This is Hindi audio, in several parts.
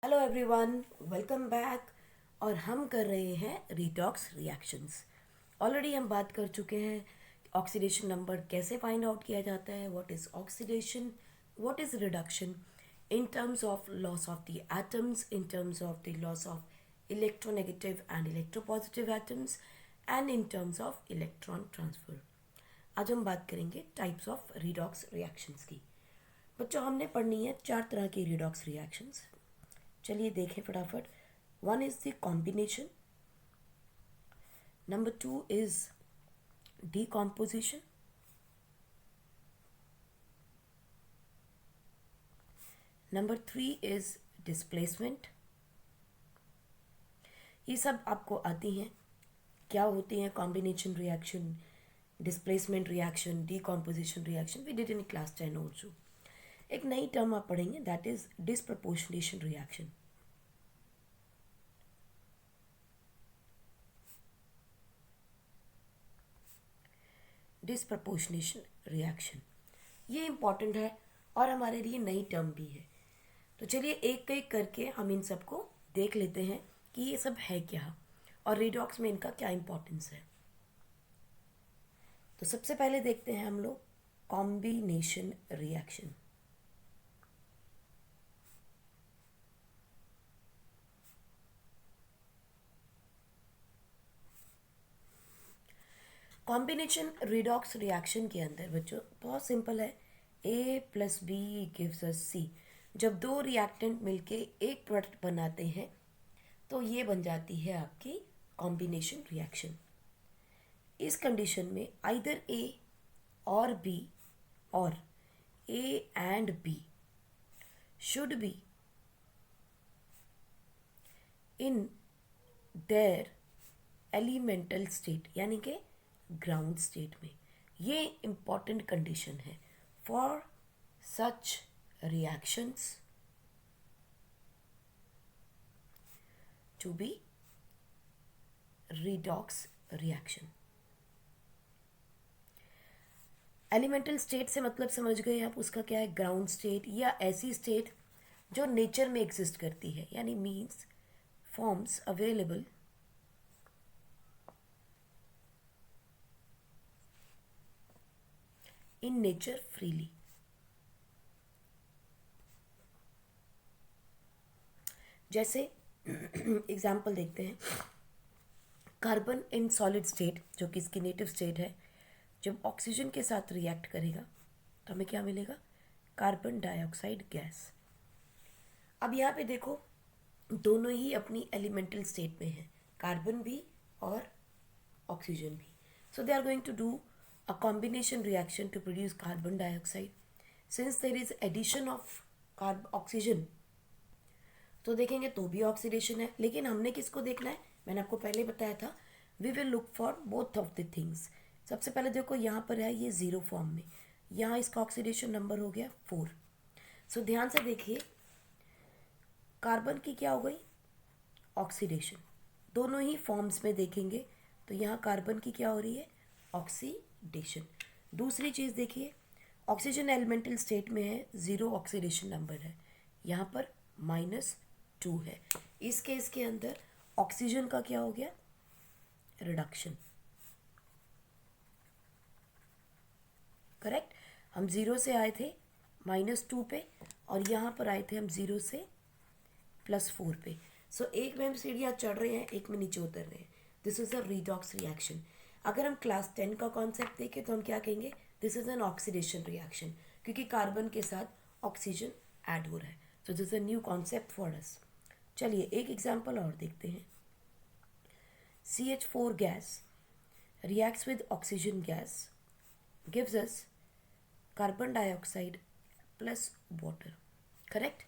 Hello everyone, welcome back. और हम कर रहे हैं रिडॉक्स रिएक्शंस। ऑलरेडी हम बात कर चुके हैं ऑक्सीडेशन नंबर कैसे फाइंड आउट किया जाता है, what is oxidation, what is reduction in terms of loss of the atoms, in terms of the loss of electronegative and electropositive atoms and in terms of electron transfer. आज हम बात करेंगे टाइप्स ऑफ रिडॉक्स रिएक्शंस की। बच्चों, हमने पढ़नी है 4 तरह की रिडॉक्स रिएक्शंस। चलिए देखें फटाफट। One is the combination, number 2 is decomposition, number 3 is displacement. ये सब आपको आती हैं। क्या होती हैं combination reaction, displacement reaction, decomposition reaction, we did in class 10 also. एक नई टर्म आप पढ़ेंगे, that is disproportionation reaction. Disproportionation reaction ये इम्पॉर्टेंट है और हमारे लिए नई टर्म भी है। तो चलिए एक एक करके हम इन सबको देख लेते हैं कि ये सब है क्या और रिडॉक्स में इनका क्या इम्पोर्टेंस है। तो सबसे पहले देखते हैं हम लोग combination reaction. Combination redox reaction के अंदर बच्चों बहुत सिंपल है, ए प्लस बी गिव्स अस सी। जब दो रिएक्टेंट मिलके एक प्रोडक्ट बनाते हैं तो ये बन जाती है आपकी कॉम्बिनेशन रिएक्शन। इस कंडीशन में आइदर ए और बी और A and B should be in their elemental state, यानी कि ग्राउंड स्टेट में। ये इंपॉर्टेंट कंडीशन है for such reactions to be redox reaction. Elemental state से मतलब समझ गए आप, उसका क्या है, ग्राउंड स्टेट या ऐसी स्टेट जो नेचर में एग्जिस्ट करती है, यानी means forms available in nature freely. जैसे एग्जाम्पल देखते हैं, कार्बन इन सॉलिड स्टेट जो कि इसकी नेटिव स्टेट है, जब ऑक्सीजन के साथ रिएक्ट करेगा तो हमें क्या मिलेगा, कार्बन डाइऑक्साइड गैस। अब यहाँ पे देखो दोनों ही अपनी एलिमेंटल स्टेट में है, कार्बन भी और ऑक्सीजन भी। So they are going to do a combination reaction to produce carbon dioxide. Since there is addition of oxygen तो देखेंगे तो भी ऑक्सीडेशन है, लेकिन हमने किसको देखना है, मैंने आपको पहले बताया था, we will look for both of the things. सबसे पहले देखो यहाँ पर है ये जीरो फॉर्म में, यहाँ इसका ऑक्सीडेशन नंबर हो गया 4। सो ध्यान से देखिए, कार्बन की क्या हो गई, ऑक्सीडेशन। दोनों ही फॉर्म्स में देखेंगे तो यहाँ कार्बन की क्या हो रही है, ऑक्सीडेशन। दूसरी चीज़ देखिए, ऑक्सीजन एलिमेंटल स्टेट में है, 0 ऑक्सीडेशन नंबर है, यहाँ पर -2 है। इस केस के अंदर ऑक्सीजन का क्या हो गया, रिडक्शन। करेक्ट, हम 0 से आए थे -2 पे और यहाँ पर आए थे हम 0 से +4 पे। सो एक में हम सीढ़ियाँ चढ़ रहे हैं, एक में नीचे उतर रहे हैं। This is a redox reaction. अगर हम क्लास 10 का कॉन्सेप्ट देखें तो हम क्या कहेंगे, this is an oxidation reaction, क्योंकि कार्बन के साथ ऑक्सीजन ऐड हो रहा है। So this is a new concept for us. चलिए एक एग्जाम्पल और देखते हैं। CH4 gas reacts with oxygen gas gives us carbon dioxide plus water। Correct.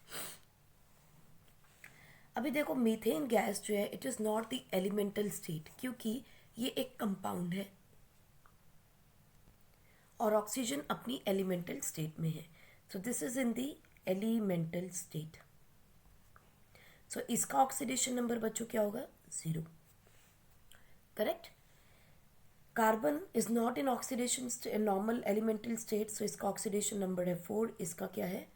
अभी देखो मीथेन गैस जो है, it is not the elemental state, क्योंकि ये एक कंपाउंड है और ऑक्सीजन अपनी एलिमेंटल स्टेट में है। So this is in the elemental state. So इसका ऑक्सीडेशन नंबर बच्चों क्या होगा, 0। Correct. Carbon is not in oxidation normal elemental state, so इसका ऑक्सीडेशन नंबर है 4, इसका क्या है,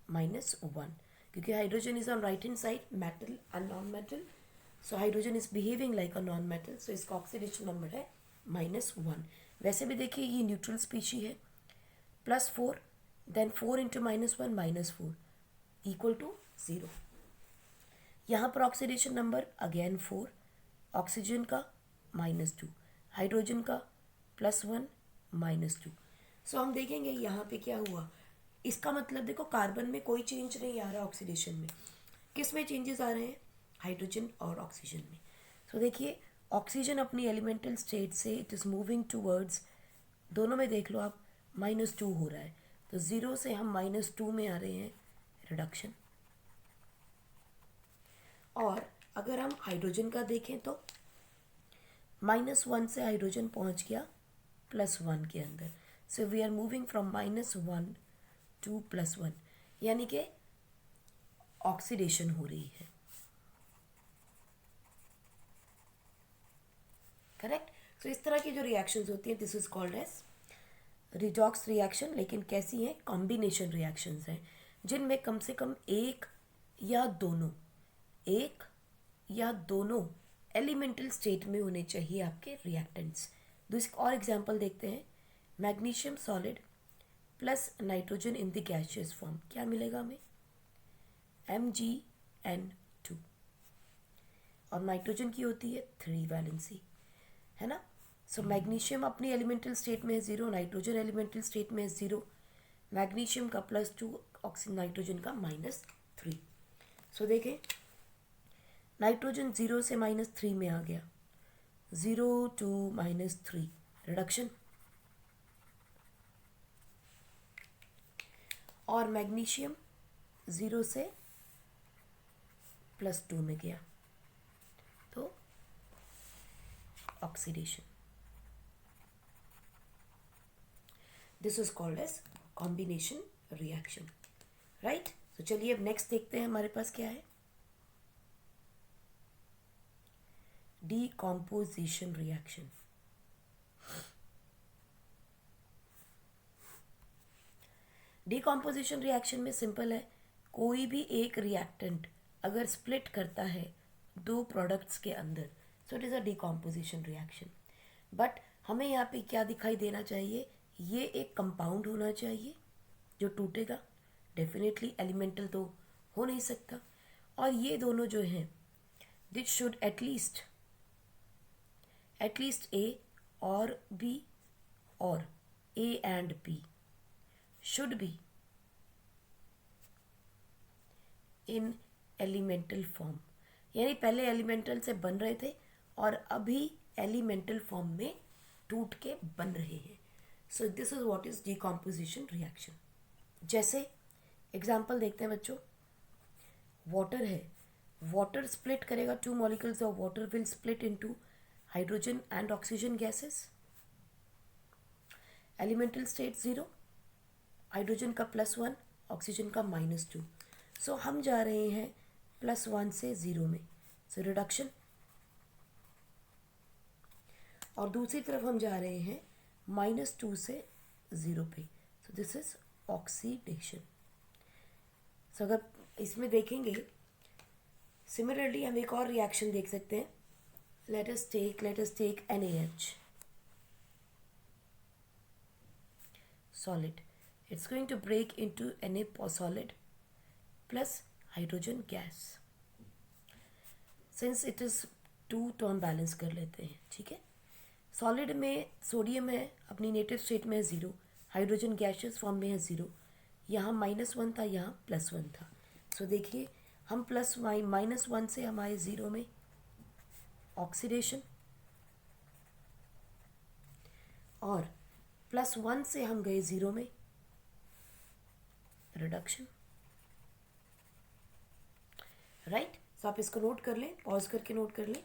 -1, क्योंकि hydrogen is on right hand side, metal and non metal, so hydrogen is behaving like a non metal, so इसका ऑक्सीडेशन नंबर है -1। वैसे भी देखिए ये न्यूट्रल स्पीशी है, +4 देन 4 इंटू -1 -4 इक्वल टू 0। यहाँ पर ऑक्सीडेशन नंबर अगेन 4, ऑक्सीजन का -2, हाइड्रोजन का +1 -2। सो हम देखेंगे यहाँ पे क्या हुआ। इसका मतलब देखो कार्बन में कोई चेंज नहीं आ रहा ऑक्सीडेशन में, किस में चेंजेस आ रहे हैं, हाइड्रोजन और ऑक्सीजन में। सो देखिए ऑक्सीजन अपनी एलिमेंटल स्टेट से इट इज़ मूविंग टूवर्ड्स, दोनों में देख लो आप -2 हो रहा है, तो 0 से हम -2 में आ रहे हैं, रिडक्शन। और अगर हम हाइड्रोजन का देखें तो -1 से हाइड्रोजन पहुंच गया +1 के अंदर, so we are moving from -1 to +1, यानी कि ऑक्सीडेशन हो रही है, करेक्ट। सो इस तरह की जो रिएक्शंस होती हैं this is called as redox reaction, लेकिन कैसी हैं, कॉम्बिनेशन रिएक्शंस हैं, जिनमें कम से कम एक या दोनों एलिमेंटल स्टेट में होने चाहिए आपके रिएक्टेंट्स। दूसरा और एग्जांपल देखते हैं, magnesium solid plus nitrogen in the gaseous form, क्या मिलेगा हमें, MgN2, और नाइट्रोजन की होती है 3 वैलेंसी, है ना। सो मैग्नीशियम अपनी एलिमेंटल स्टेट में है 0, नाइट्रोजन एलिमेंटल स्टेट में है 0, मैग्नीशियम का +2, नाइट्रोजन का -3। सो देखें नाइट्रोजन 0 से -3 में आ गया, 0 to -3 रिडक्शन, और मैग्नीशियम 0 से +2 में गया, तो oxidation. This is called as combination reaction, right. तो चलिए अब नेक्स्ट देखते हैं हमारे पास क्या है, डीकॉम्पोजिशन रिएक्शन। डीकॉम्पोजिशन रिएक्शन में सिंपल है, कोई भी एक रिएक्टेंट अगर स्प्लिट करता है 2 प्रोडक्ट्स के अंदर, so it is a decomposition reaction. But हमें यहाँ पे क्या दिखाई देना चाहिए, ये एक कंपाउंड होना चाहिए जो टूटेगा, डेफिनेटली एलिमेंटल तो हो नहीं सकता, और ये दोनों जो हैं दिस शुड एटलीस्ट ए और बी, और A and B should be in elemental form, यानी पहले एलिमेंटल से बन रहे थे और अभी एलिमेंटल फॉर्म में टूट के बन रहे हैं। सो this is what is decomposition reaction. जैसे एग्जाम्पल देखते हैं बच्चों, वाटर है, वाटर स्प्लिट करेगा, 2 molecules of water will split into hydrogen and oxygen gases, elemental state 0, hydrogen का +1, ऑक्सीजन का -2। सो हम जा रहे हैं +1 से 0 में, सो रिडक्शन, और दूसरी तरफ हम जा रहे हैं -2 से 0 पे, सो दिस इज ऑक्सीडेशन। सो अगर इसमें देखेंगे सिमिलरली हम एक और रिएक्शन देख सकते हैं, let us take NaH solid, it's going to break into Na solid plus hydrogen gas, since it is 2 तो हम बैलेंस कर लेते हैं, ठीक है। सॉलिड में सोडियम है, अपनी नेटिव स्टेट में है 0, हाइड्रोजन गैसियस फॉर्म में है 0, यहाँ -1 था, यहाँ +1 था। सो देखिए हम -1 से हम आए 0 में, ऑक्सीडेशन, और +1 से हम गए 0 में, रिडक्शन, राइट। सो आप इसको नोट कर लें, पॉज करके नोट कर लें।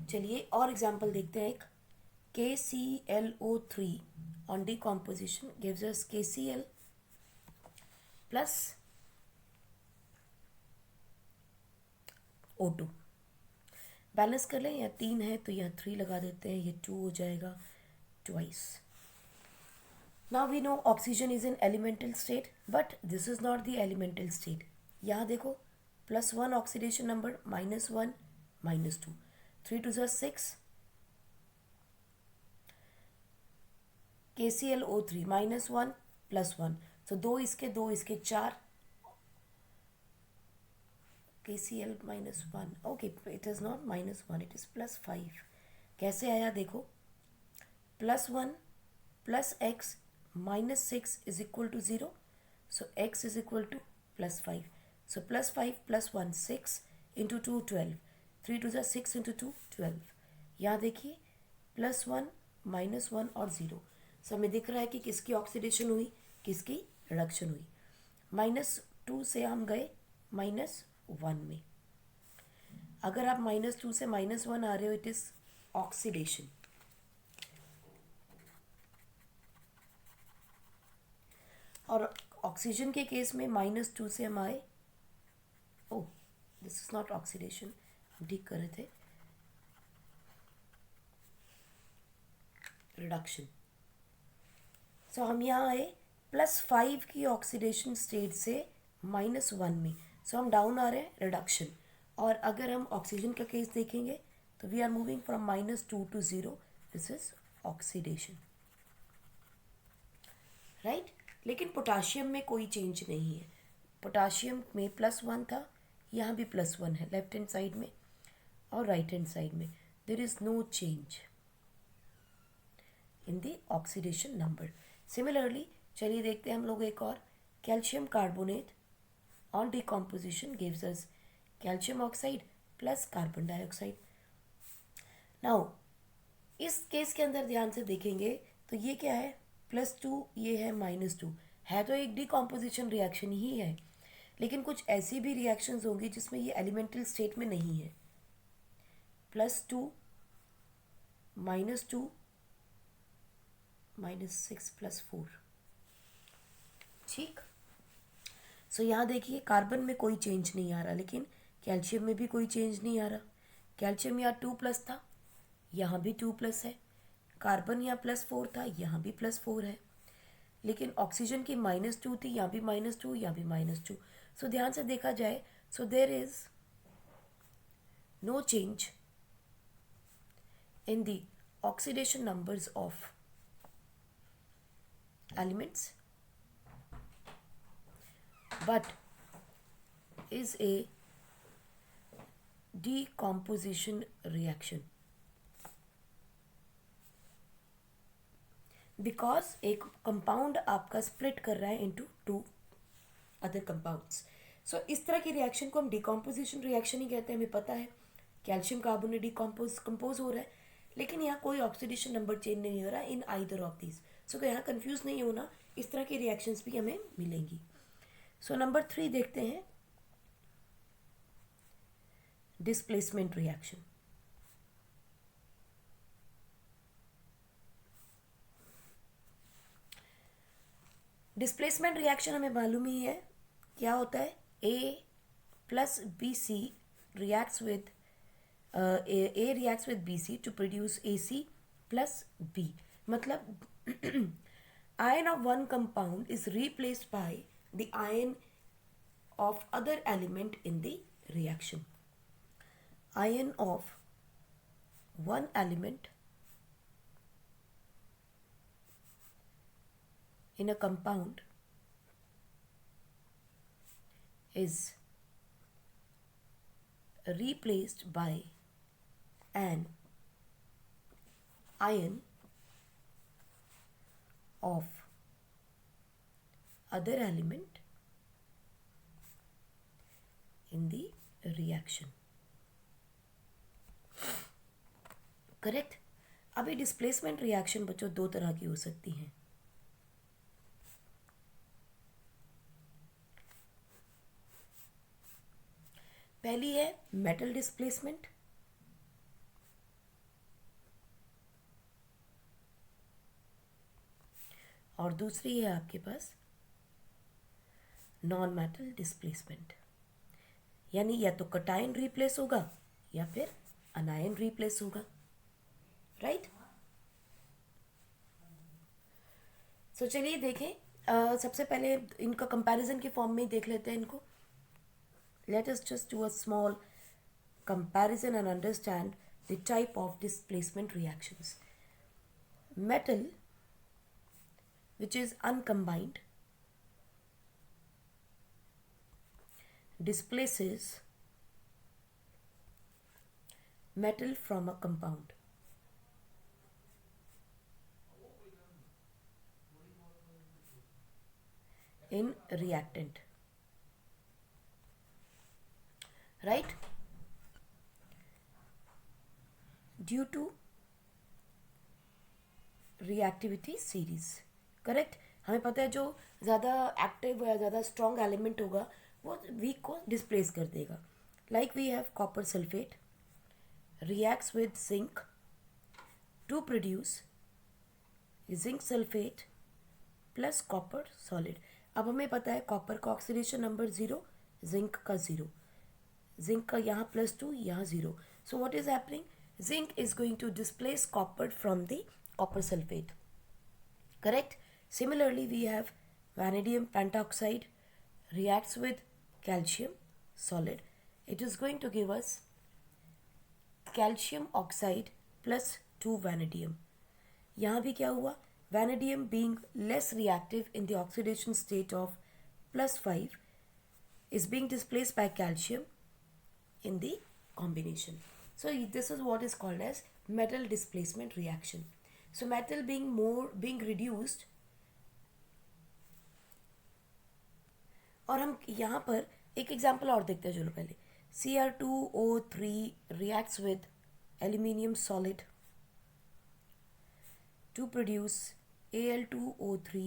चलिए और एग्जाम्पल देखते हैं, एक KClO3 on decomposition gives us KCl plus O2, balance कर लें, यहाँ 3 है तो यहाँ 3 लगा देते हैं, ये 2 हो जाएगा twice, now we know oxygen is in elemental state, but this is not the elemental state. यहाँ देखो, +1 oxidation number, -1 -2, 3 to the 6, KClO3 -1 +1. So दो इसके 4, KCl -1. Okay, it is not -1, it is +5. कैसे आया देखो, +1 + x -6 is equal to 0. So x is equal to +5. So +5 +1 6 into 2 12, 3 to the 6 into 2 12. यहाँ देखिए, +1 -1 और 0. सो हमें दिख रहा है कि किसकी ऑक्सीडेशन हुई, किसकी रिडक्शन हुई. -2 से हम गए -1 में. अगर आप -2 से -1 आ रहे हो, इट इज ऑक्सीडेशन. और ऑक्सीजन के केस में -2 से हम आए, oh this is not oxidation, हम ठीक कर रहे थे, रिडक्शन. सो हम यहाँ आए +5 की ऑक्सीडेशन स्टेट से -1 में. सो हम डाउन आ रहे हैं, रिडक्शन. और अगर हम ऑक्सीजन का केस देखेंगे तो we are moving from -2 to 0, this is oxidation, right. लेकिन पोटाशियम में कोई चेंज नहीं है. पोटाशियम में +1 था, यहाँ भी +1 है, लेफ्ट हैंड साइड में और राइट हैंड साइड में. There is no change in the oxidation number. Similarly चलिए देखते हैं हम लोग एक और. Calcium carbonate on decomposition gives us calcium oxide plus carbon dioxide. Now इस केस के अंदर ध्यान से देखेंगे तो ये क्या है, +2, ये है -2. है तो एक डिकम्पोजिशन रिएक्शन ही है, लेकिन कुछ ऐसी भी रिएक्शंस होंगी जिसमें ये एलिमेंटल स्टेट में नहीं है. +2 -2 -6 +4, ठीक. सो यहाँ देखिए, कार्बन में कोई चेंज नहीं आ रहा, लेकिन कैल्शियम में भी कोई चेंज नहीं आ रहा. कैल्शियम यहाँ 2+ था, यहाँ भी 2+ है. कार्बन यहाँ +4 था, यहाँ भी +4 है. लेकिन ऑक्सीजन की -2 थी, यहाँ भी -2, यहाँ भी -2. सो ध्यान से देखा जाए, so there is no change in the oxidation numbers of elements, but is a decomposition reaction, because एक कंपाउंड आपका स्प्लिट कर रहा है इनटू 2 अदर कंपाउंड्स. सो इस तरह की रिएक्शन को हम डिकम्पोजिशन रिएक्शन ही कहते हैं. हमें पता है कैल्शियम कार्बोनेट कंपोज हो रहा है, लेकिन यहाँ कोई ऑक्सीडेशन नंबर चेंज नहीं हो रहा इन आइदर ऑफ दीज. सो यहाँ कंफ्यूज नहीं होना, इस तरह की रिएक्शंस भी हमें मिलेंगी. सो नंबर 3 देखते हैं, डिस्प्लेसमेंट रिएक्शन. डिस्प्लेसमेंट रिएक्शन हमें मालूम ही है क्या होता है. A plus BC reacts with A reacts with BC to produce AC plus B. मतलब ion of one compound is replaced by the ion of other element in the reaction. Ion of one element in a compound is replaced by an ion of other element in the reaction. Correct. अभी डिस्प्लेसमेंट रिएक्शन बच्चों दो तरह की हो सकती हैं. पहली है मेटल डिस्प्लेसमेंट, और दूसरी है आपके पास नॉन मेटल डिस्प्लेसमेंट. यानी या तो कटायन रिप्लेस होगा या फिर अनायन रिप्लेस होगा, राइट. सो चलिए देखें, सबसे पहले इनका कंपैरिजन के फॉर्म में ही देख लेते हैं इनको. Let us just do a small comparison and understand the type of displacement reactions. Metal, which is uncombined, displaces metal from a compound. In reactant, right? Due to reactivity series, correct. हमें पता है जो ज़्यादा एक्टिव या ज़्यादा स्ट्रॉन्ग एलिमेंट होगा वो वीक को डिस्प्लेस कर देगा. Like we have copper sulphate reacts with zinc to produce zinc sulfate plus copper solid. अब हमें पता है कॉपर का ऑक्सीडेशन नंबर 0, जिंक का 0, जिंक का यहाँ +2, यहाँ 0. So what is happening? Zinc is going to displace copper from the copper sulphate. Correct? Similarly, we have vanadium pentoxide reacts with calcium solid. It is going to give us calcium oxide plus 2 vanadium. यहाँ भी क्या हुआ? Vanadium being less reactive in the oxidation state of +5 is being displaced by calcium in the combination. So this is what is called as metal displacement reaction. So metal being reduced, और हम यहाँ पर एक एग्जाम्पल और देखते हैं. चलो पहले Cr2O3 reacts with aluminium solid to produce Al2O3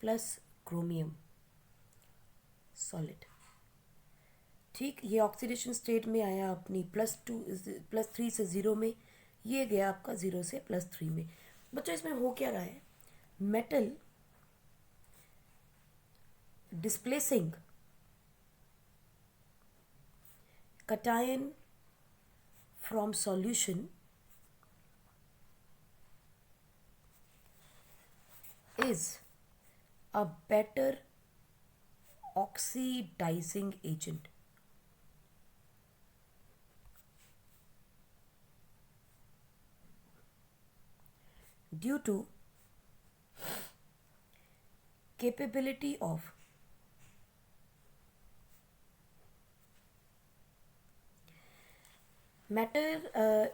plus chromium solid. ठीक, ये ऑक्सीडेशन स्टेट में आया अपनी +3 से 0 में, ये गया आपका 0 से +3 में. बच्चों इसमें हो क्या रहा है? Metal displacing cation from solution is a better oxidizing agent. Due to capability of matter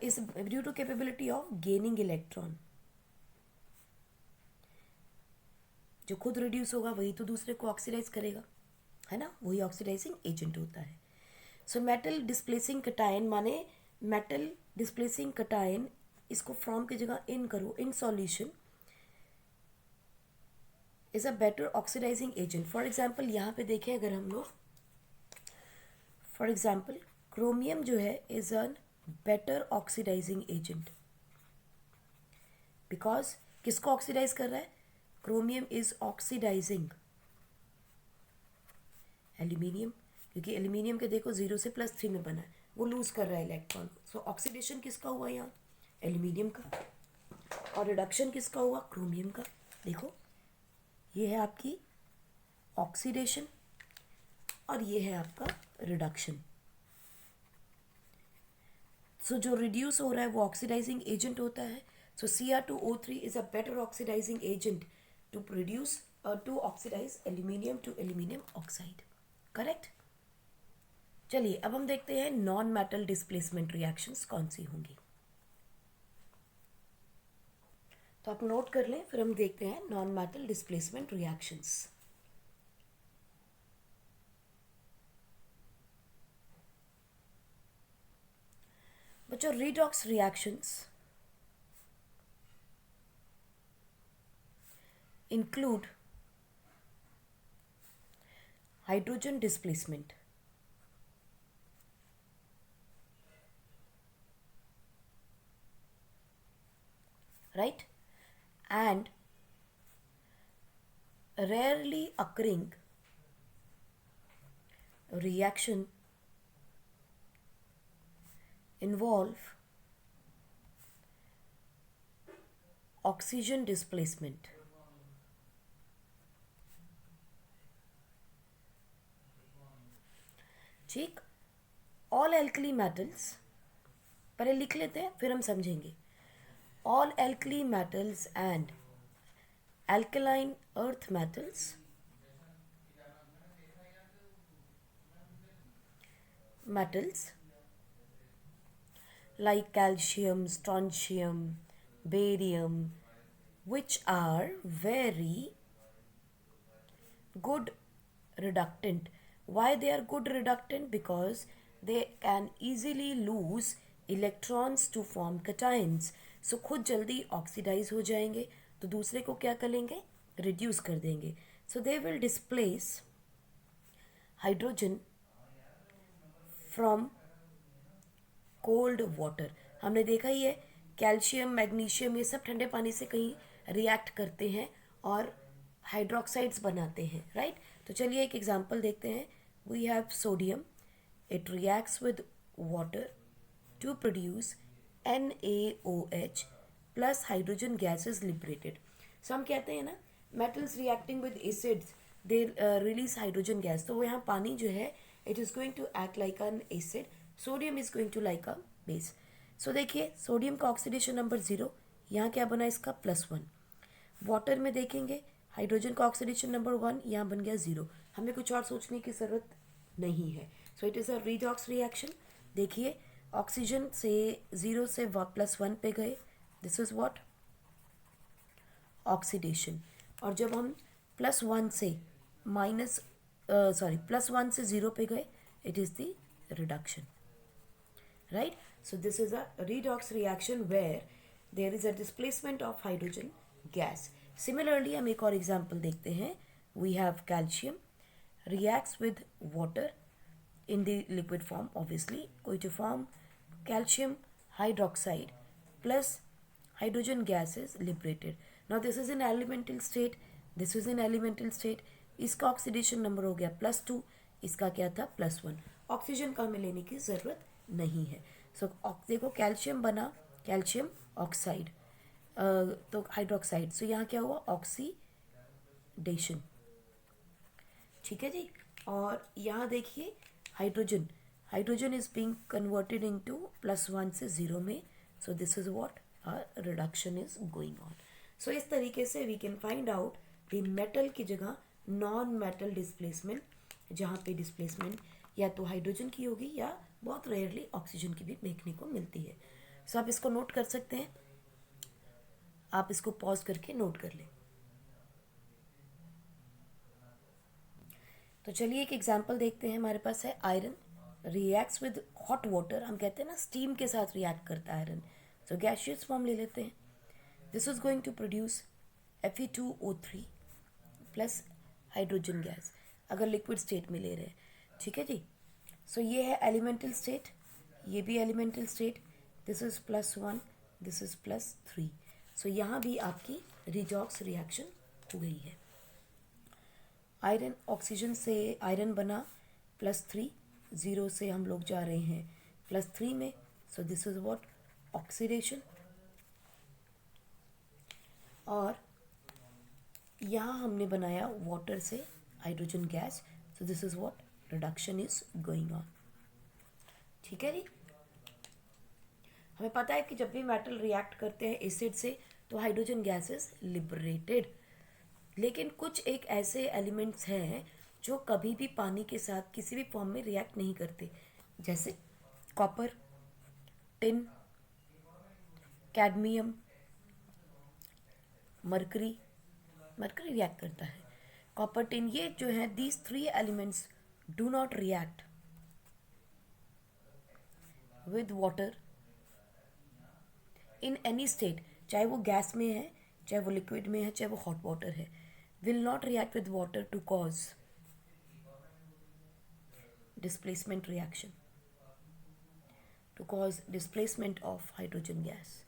is due to capability of gaining electron. जो खुद रिड्यूस होगा वही तो दूसरे को ऑक्सीडाइज करेगा, है ना? वही ऑक्सीडाइजिंग एजेंट होता है. सो मेटल डिस्प्लेसिंग कटायन माने मेटल डिस्प्लेसिंग कटायन, इसको फ्रॉम की जगह इन करो, in solution is a better oxidizing agent. For example यहाँ पे देखें अगर हम लोग, फॉर एग्जाम्पल क्रोमियम जो है is a better oxidizing agent because किसको ऑक्सीडाइज कर रहा है? क्रोमियम इज ऑक्सीडाइजिंग एल्यूमिनियम, क्योंकि एल्यूमिनियम के देखो 0 से +3 में बना है, वो लूज कर रहा है इलेक्ट्रॉन. सो ऑक्सीडेशन किसका हुआ यहाँ? एल्यूमिनियम का. और रिडक्शन किसका हुआ? क्रोमियम का. देखो ये है आपकी ऑक्सीडेशन और ये है आपका रिडक्शन. सो जो रिड्यूस हो रहा है वो ऑक्सीडाइजिंग एजेंट होता है. So Cr2O3 is a better oxidizing agent to produce to oxidize aluminium to aluminium oxide. Correct. चलिए अब हम देखते हैं नॉन मेटल डिस्प्लेसमेंट रिएक्शंस कौन सी होंगी. तो आप नोट कर लें, फिर हम देखते हैं नॉन मेटल डिस्प्लेसमेंट रिएक्शंस. बच्चों redox reactions include hydrogen displacement, right, and rarely occurring reaction involve oxygen displacement. ठीक। ऑल एल्कली मेटल्स पहले लिख लेते हैं, फिर हम समझेंगे। All alkali metals and alkaline earth metals like calcium, strontium, barium, which are very good reductant. Why they are good reductant? Because they can easily lose electrons to form cations. So खुद जल्दी ऑक्सीडाइज हो जाएंगे, तो दूसरे को क्या करेंगे, रिड्यूस कर देंगे. So they will displace hydrogen from cold water. हमने देखा ही है, कैल्शियम मैग्नीशियम ये सब ठंडे पानी से कहीं रिएक्ट करते हैं और हाइड्रोक्साइड्स बनाते हैं, राइट. तो चलिए एक एग्जांपल देखते हैं. We have sodium, it reacts with water to produce NaOH plus hydrogen gas is liberated. So हम कहते हैं ना, metals reacting with acids they release hydrogen gas. तो वो यहाँ पानी जो है it is going to act like an acid, sodium is going to like a base. So देखिए सोडियम का ऑक्सीडेशन नंबर 0, यहाँ क्या बना इसका +1. वाटर में देखेंगे हाइड्रोजन का ऑक्सीडेशन नंबर 1, यहाँ बन गया 0. हमें कुछ और सोचने की ज़रूरत नहीं है. So it is a redox reaction. देखिए ऑक्सीजन से 0 से +1 पे गए, दिस इज व्हाट ऑक्सीडेशन. और जब हम +1 से +1 से 0 पे गए, it is the reduction, right. So this is a redox reaction where there is a displacement of hydrogen gas. Similarly हम एक और example देखते हैं. We have calcium reacts with water in the liquid form, obviously going to form calcium hydroxide plus hydrogen gas is liberated. Now this is in elemental state, this is in elemental state. इसका ऑक्सीडेशन नंबर हो गया +2, इसका क्या था +1. ऑक्सीजन का हमें लेने की ज़रूरत नहीं है. सो देखो कैल्शियम बना, कैल्शियम ऑक्साइड, तो हाइड्रोक्साइड. सो यहाँ क्या हुआ ऑक्सीडेशन, ठीक है जी. और यहाँ देखिए hydrogen, hydrogen is being converted into +1 से 0 में. So this is what reduction is going on. So इस तरीके से we can find out the metal की जगह नॉन मेटल डिस्प्लेसमेंट, जहाँ पे डिस्प्लेसमेंट या तो हाइड्रोजन की होगी या बहुत रेयरली ऑक्सीजन की भी देखने को मिलती है. सो आप इसको नोट कर सकते हैं, आप इसको पॉज करके नोट कर लें. तो चलिए एक एग्जांपल देखते हैं. हमारे पास है iron reacts with hot water. हम कहते हैं ना स्टीम के साथ रिएक्ट करता है आयरन. सो गैसियस फॉर्म ले लेते हैं. This is going to produce Fe2O3 plus hydrogen gas, अगर लिक्विड स्टेट में ले रहे हैं, ठीक है जी. सो ये है एलिमेंटल स्टेट, ये भी elemental state. This is +1, this is +3. सो यहाँ भी आपकी रिडॉक्स रिएक्शन हो गई है. आयरन ऑक्सीजन से आयरन बना +3, 0 से हम लोग जा रहे हैं +3 में. So this is what oxidation. और यहाँ हमने बनाया वाटर से hydrogen gas. So this is what reduction is going on, ठीक है जी. हमें पता है कि जब भी मेटल रिएक्ट करते हैं एसिड से तो हाइड्रोजन गैस इज लिबरेटेड. लेकिन कुछ एक ऐसे एलिमेंट्स हैं जो कभी भी पानी के साथ किसी भी फॉर्म में रिएक्ट नहीं करते, जैसे copper, tin, cadmium, mercury. Mercury react करता है, कॉपर, टिन, ये जो है these 3 elements do not react with water in any state. चाहे वो गैस में है, चाहे वो लिक्विड में है, चाहे वो हॉट वाटर है, will not react with water to cause displacement reaction, to cause displacement of hydrogen gas.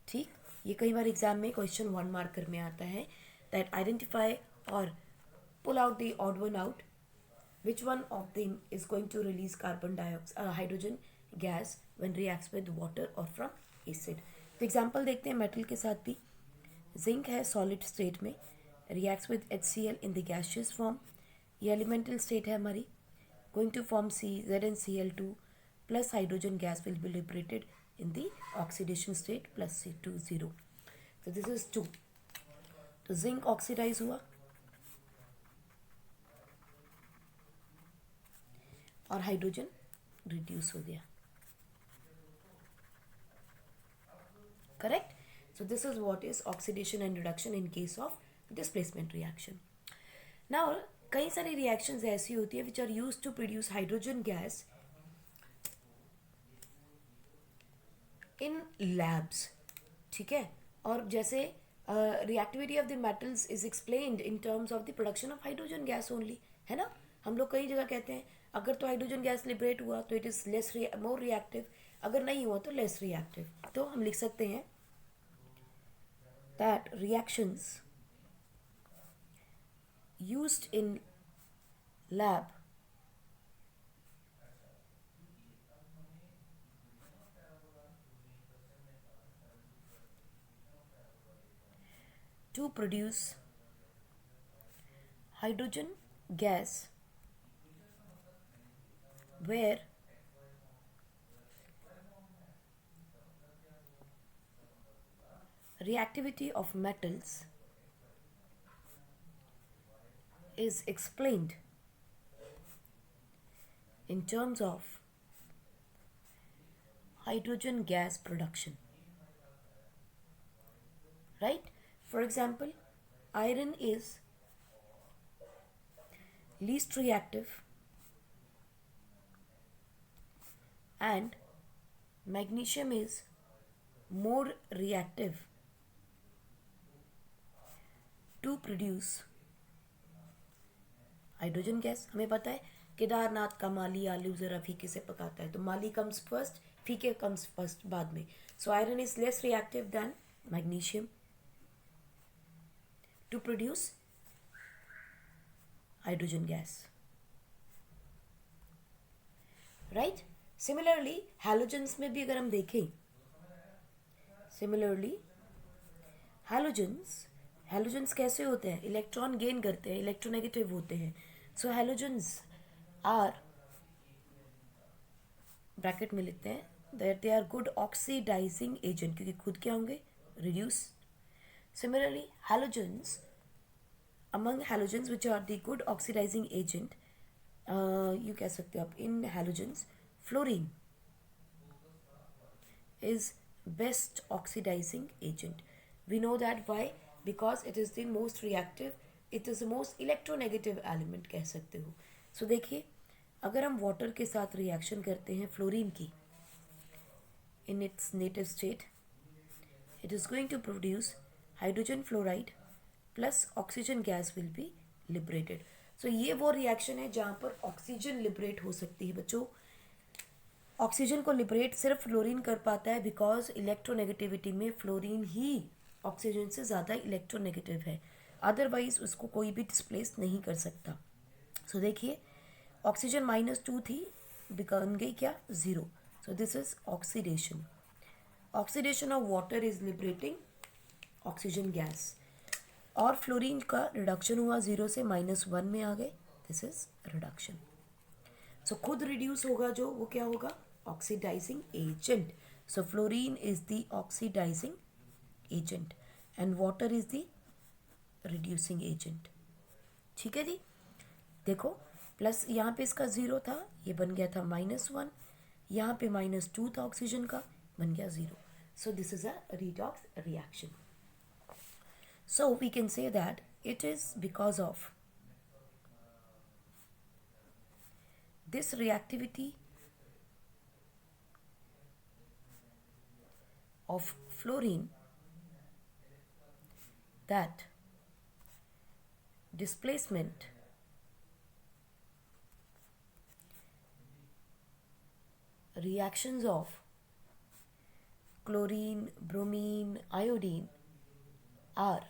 ठीक, ये कई बार एग्जाम में क्वेश्चन 1 मार्कर में आता है. that identify or pull out the odd one out, which one of them is going to release carbon dioxide hydrogen gas when reacts with water or from acid. तो एग्जाम्पल देखते हैं मेटल के साथ भी. जिंक है सॉलिड स्टेट में, reacts with HCl in the gaseous form, ये एलिमेंटल स्टेट है हमारी. going to form ZnCl2 plus hydrogen gas will be liberated in the oxidation state plus C2 0. So this is 2. तो जिंक ऑक्सीडाइज हुआ और हाइड्रोजन रिड्यूस हो गया. Correct? So this is what is oxidation and reduction in case of displacement reaction. Now कई सारी reactions ऐसी होती है which are used to produce hydrogen gas in labs. ठीक है. और जैसे reactivity of the metals is explained in terms of the production of hydrogen gas only, है ना. हम लोग कई जगह कहते हैं अगर तो हाइड्रोजन गैस लिबरेट हुआ तो it is less more reactive, अगर नहीं हुआ तो लेस रिएक्टिव. तो हम लिख सकते हैं that reactions used in lab to produce hydrogen gas where reactivity of metals is explained in terms of hydrogen gas production. Right? For example, iron is least reactive and magnesium is more reactive to produce hydrogen gas. हमें पता है केदारनाथ का माली आलू ज़रा फीके से पकाता है तो माली कम्स फर्स्ट, फीके कम्स फर्स्ट बाद में. So iron is less reactive than magnesium to produce hydrogen gas. Right? Similarly, halogens में भी अगर हम देखें, similarly halogens कैसे होते हैं? इलेक्ट्रॉन गेन करते हैं, इलेक्ट्रोनेगेटिव होते हैं. सो halogens आर ब्रैकेट में लिखते हैं that they are good oxidizing agent क्योंकि खुद क्या होंगे? Reduce. Similarly, among halogens which are the good oxidizing agent, you कह सकते हो आप in halogens, fluorine is best oxidizing agent. We know that why? Because it is the most reactive, it is the most electronegative element कह सकते हो. So देखिए अगर हम वाटर के साथ रिएक्शन करते हैं फ्लोरीन की in its native state, it is going to produce hydrogen fluoride plus oxygen gas will be liberated. So ये वो रिएक्शन है जहाँ पर ऑक्सीजन लिबरेट हो सकती है बच्चों. ऑक्सीजन को लिबरेट सिर्फ फ्लोरीन कर पाता है बिकॉज इलेक्ट्रोनेगेटिविटी में फ्लोरीन ही ऑक्सीजन से ज़्यादा इलेक्ट्रोनेगेटिव है, अदरवाइज उसको कोई भी डिस्प्लेस नहीं कर सकता. सो देखिए ऑक्सीजन -2 थी, बन गई क्या? 0. सो this is oxidation. Oxidation of water is liberating oxygen gas. और फ्लोरीन का रिडक्शन हुआ 0 से -1 में आ गए, दिस इज रिडक्शन. सो खुद रिड्यूस होगा जो, वो क्या होगा? Oxidizing agent. So fluorine is the oxidizing agent and water is the reducing agent. ठीक है जी. देखो प्लस यहाँ पे इसका 0 था, ये बन गया था -1, यहाँ पे -2 था ऑक्सीजन का, बन गया 0. सो this is a redox reaction. So we can say that it is because of this reactivity of fluorine that displacement reactions of chlorine, bromine, iodine are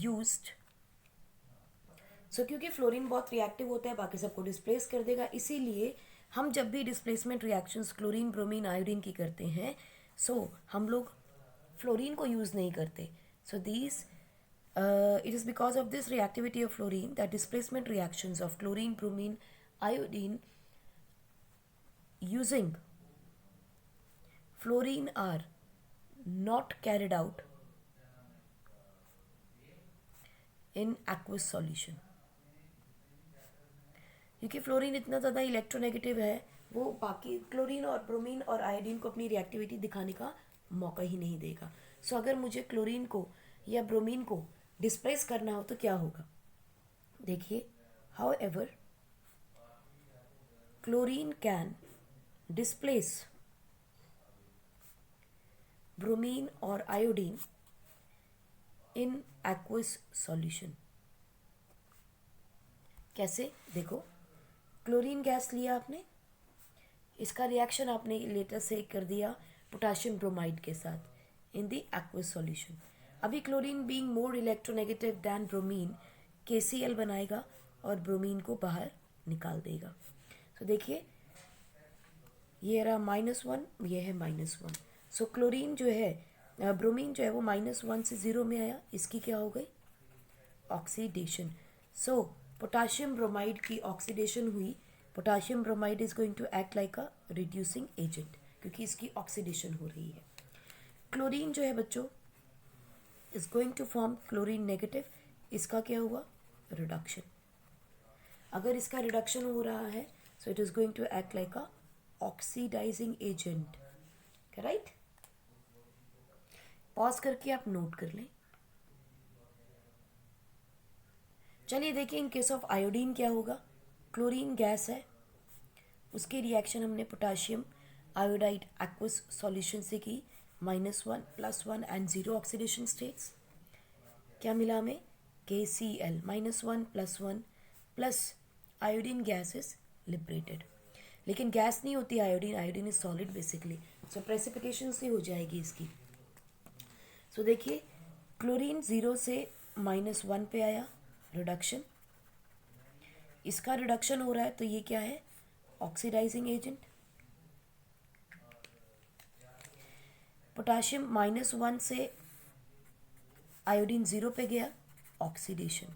used. सो क्योंकि फ्लोरीन बहुत रिएक्टिव होता है, बाकी सबको डिस्प्लेस कर देगा, इसीलिए हम जब भी displacement reactions chlorine, bromine, iodine की करते हैं, सो हम लोग फ्लोरीन को यूज़ नहीं करते. So these It is because of this reactivity of fluorine that displacement reactions of chlorine, bromine, iodine using fluorine are not carried out in aqueous solution. क्योंकि फ्लोरीन इतना ज़्यादा इलेक्ट्रोनेगेटिव है, वो बाकी क्लोरीन और ब्रोमीन और आयोडीन को अपनी रिएक्टिविटी दिखाने का मौका ही नहीं देगा. सो अगर मुझे क्लोरीन को या ब्रोमीन को डिस्प्लेस करना हो तो क्या होगा. देखिए, how ever chlorine can displace bromine और आयोडीन इन एक्वस सॉल्यूशन. कैसे, देखो, क्लोरीन गैस लिया आपने, इसका रिएक्शन आपने लेटर से कर दिया पोटाशियम ब्रोमाइड के साथ इन द एक्वस सॉल्यूशन. अभी chlorine being more electronegative than bromine KCl बनाएगा और ब्रोमीन को बाहर निकाल देगा. तो देखिए, ये रहा -1, ये है -1. सो क्लोरीन जो है, ब्रोमीन जो है वो -1 से 0 में आया, इसकी क्या हो गई, ऑक्सीडेशन. सो पोटाशियम ब्रोमाइड की ऑक्सीडेशन हुई. Potassium bromide is going to act like a reducing agent क्योंकि इसकी ऑक्सीडेशन हो रही है. क्लोरीन जो है बच्चों is going to form chlorine negative. इसका क्या हुआ, रिडक्शन. अगर इसका रिडक्शन हो रहा है so it is going to act like a oxidizing agent. Right, pause करके आप नोट कर लें. चलिए देखिए, इन केस ऑफ आयोडीन क्या होगा. क्लोरीन गैस है, उसकी रिएक्शन हमने पोटाशियम आयोडाइड एक्वस सॉल्यूशन से की, -1, +1 एंड 0 ऑक्सीडेशन स्टेट्स. क्या मिला हमें, KCl, -1 +1 plus iodine gas is liberated. लेकिन गैस नहीं होती iodine, iodine is solid basically. So precipitation से हो जाएगी इसकी. सो देखिए, क्लोरीन 0 से -1 पे आया, रिडक्शन. इसका रिडक्शन हो रहा है तो ये क्या है, ऑक्सीडाइजिंग एजेंट. पोटाशियम -1 से आयोडीन 0 पे गया, ऑक्सीडेशन.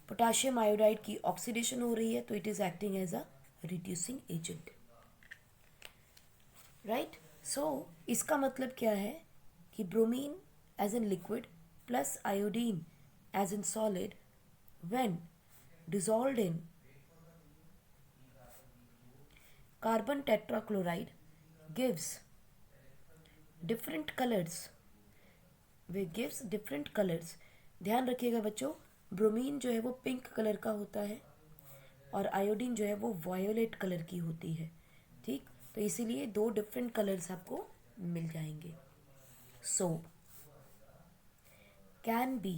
पोटाशियम आयोडाइड की ऑक्सीडेशन हो रही है तो it is acting as a reducing agent. Right. So इसका मतलब क्या है कि bromine as an liquid plus iodine as an solid when dissolved in carbon tetrachloride gives different colors. ध्यान रखिएगा बच्चों, ब्रोमीन जो है वो पिंक कलर का होता है और आयोडीन जो है वो वायोलेट कलर की होती है. ठीक, तो इसीलिए 2 डिफरेंट कलर्स आपको मिल जाएंगे. So can be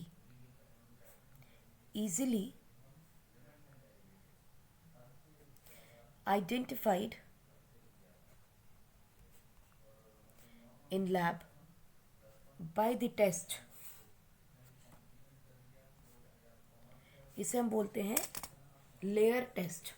easily identified in lab by the test. इसे हम बोलते हैं layer test.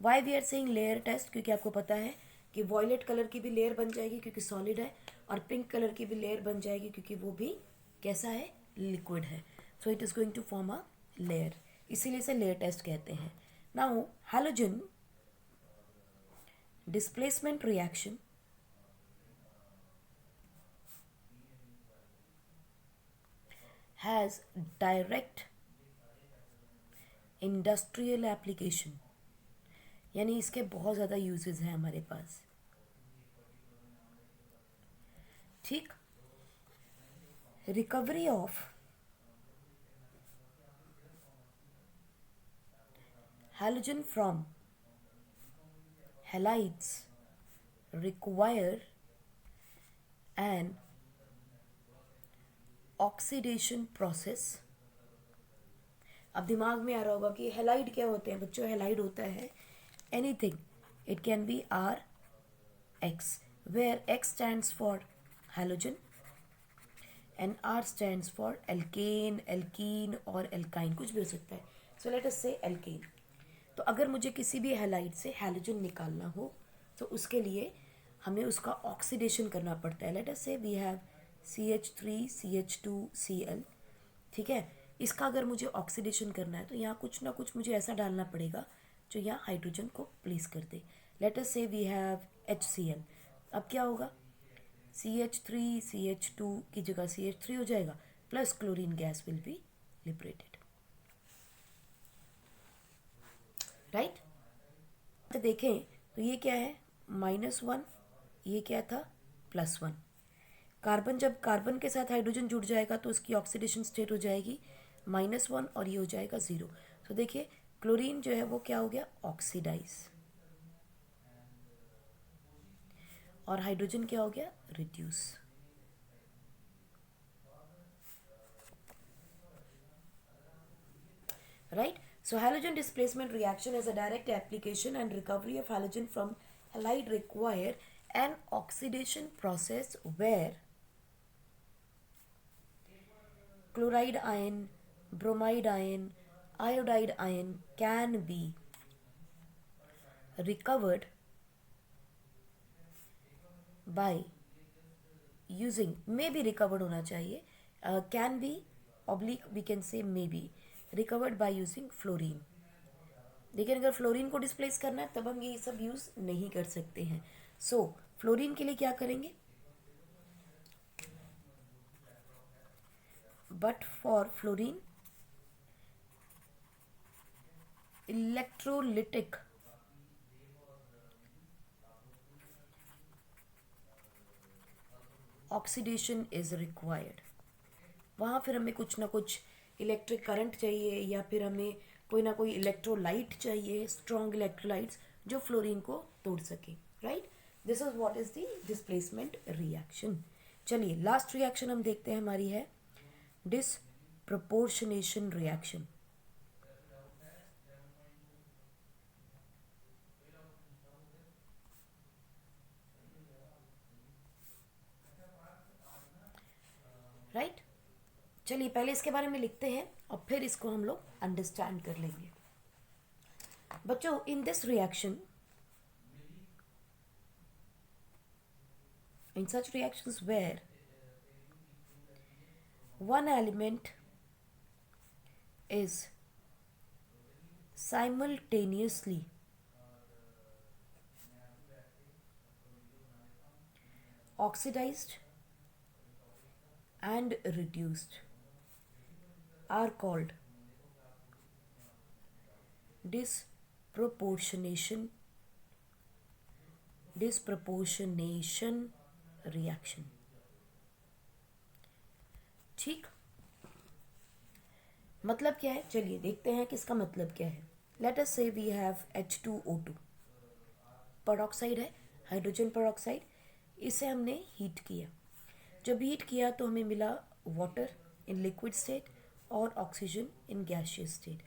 Why we are saying layer test, क्योंकि आपको पता है कि वॉयलेट कलर की भी लेयर बन जाएगी क्योंकि सॉलिड है, और पिंक कलर की भी लेयर बन जाएगी क्योंकि वो भी कैसा है, लिक्विड है. So it is going to form a layer, इसीलिए इसे लेयर टेस्ट कहते हैं. Now halogen displacement reaction has direct industrial application. यानी इसके बहुत ज़्यादा यूजेस हैं हमारे पास. ठीक, recovery of halogen from halides require an oxidation process. अब दिमाग में आ रहा होगा कि हेलाइड क्या होते हैं बच्चों. हेलाइड होता है anything, it can be RX, where X stands for halogen and R stands for alkane, alkene और alkyne, कुछ भी हो सकता है. सो लेट अस से alkane. तो अगर मुझे किसी भी हैलाइड से हैलोजन निकालना हो तो उसके लिए हमें उसका ऑक्सीडेशन करना पड़ता है. लेट अस से वी हैव CH3CH2Cl. ठीक है, इसका अगर मुझे ऑक्सीडेशन करना है तो यहाँ कुछ ना कुछ मुझे ऐसा डालना पड़ेगा जो यहाँ हाइड्रोजन को प्लेस कर दे. लेट अस से वी हैव HCl. अब क्या होगा, CH3CH2 की जगह CH3 हो जाएगा, plus chlorine gas will be liberated. Right, तो देखें तो ये क्या है, -1, ये क्या था, +1. कार्बन, जब कार्बन के साथ हाइड्रोजन जुड़ जाएगा तो उसकी ऑक्सीडेशन स्टेट हो जाएगी -1 और ये हो जाएगा 0. तो देखिए क्लोरीन जो है वो क्या हो गया, ऑक्सीडाइज, और हाइड्रोजन क्या हो गया, reduce. Right? So halogen displacement reaction is a direct application and recovery of halogen from halide require an oxidation process where chloride ion, bromide ion, iodide ion can be recovered by using, may be recovered होना चाहिए, can be oblique we can say may be recovered by using fluorine. लेकिन अगर फ्लोरीन को डिस्प्लेस करना है तब हम ये सब यूज नहीं कर सकते हैं. सो फ्लोरीन के लिए क्या करेंगे, but for fluorine electrolytic oxidation is required. वहाँ फिर हमें कुछ ना कुछ इलेक्ट्रिक करंट चाहिए या फिर हमें कोई ना कोई इलेक्ट्रोलाइट चाहिए, स्ट्रॉन्ग इलेक्ट्रोलाइट्स जो फ्लोरीन को तोड़ सके. Right, this is what is the displacement reaction. चलिए लास्ट रिएक्शन हम देखते हैं, हमारी है डिसप्रपोर्शनेशन रिएक्शन. राइट, चलिए पहले इसके बारे में लिखते हैं और फिर इसको हम लोग अंडरस्टैंड कर लेंगे. बच्चों, in this reaction, in such reactions where one element is simultaneously oxidized and reduced are called disproportionation reaction. ठीक, मतलब क्या है, चलिए देखते हैं कि इसका मतलब क्या है. लेट अस से वी हैव H2O2, पेरोक्साइड है, हाइड्रोजन पेरोक्साइड. इसे हमने हीट किया. जब हीट किया तो हमें मिला वाटर इन लिक्विड स्टेट और ऑक्सीजन इन गैसियस स्टेट.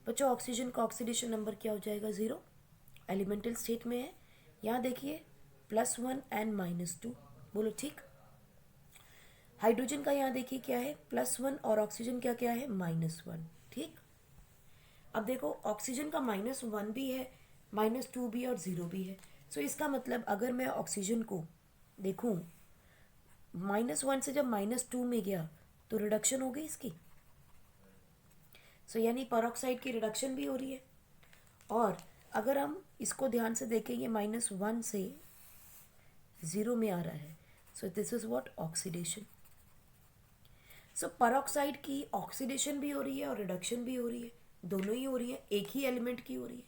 बच्चों, ऑक्सीजन का ऑक्सीडेशन नंबर क्या हो जाएगा, 0. एलिमेंटल स्टेट में है. यहाँ देखिए +1 एंड -2, बोलो ठीक. हाइड्रोजन का यहाँ देखिए क्या है, +1, और ऑक्सीजन क्या क्या है, -1. ठीक, अब देखो ऑक्सीजन का -1 भी है, -2 भी और 0 भी है. सो इसका मतलब अगर मैं ऑक्सीजन को देखूं, -1 से जब -2 में गया तो रिडक्शन हो गई इसकी. सो यानी पेरोक्साइड की रिडक्शन भी हो रही है. और अगर हम इसको ध्यान से देखें, ये -1 से 0 में आ रहा है. So this is what, oxidation. So peroxide की ऑक्सीडेशन भी हो रही है और रिडक्शन भी हो रही है, दोनों ही हो रही है, एक ही एलिमेंट की हो रही है,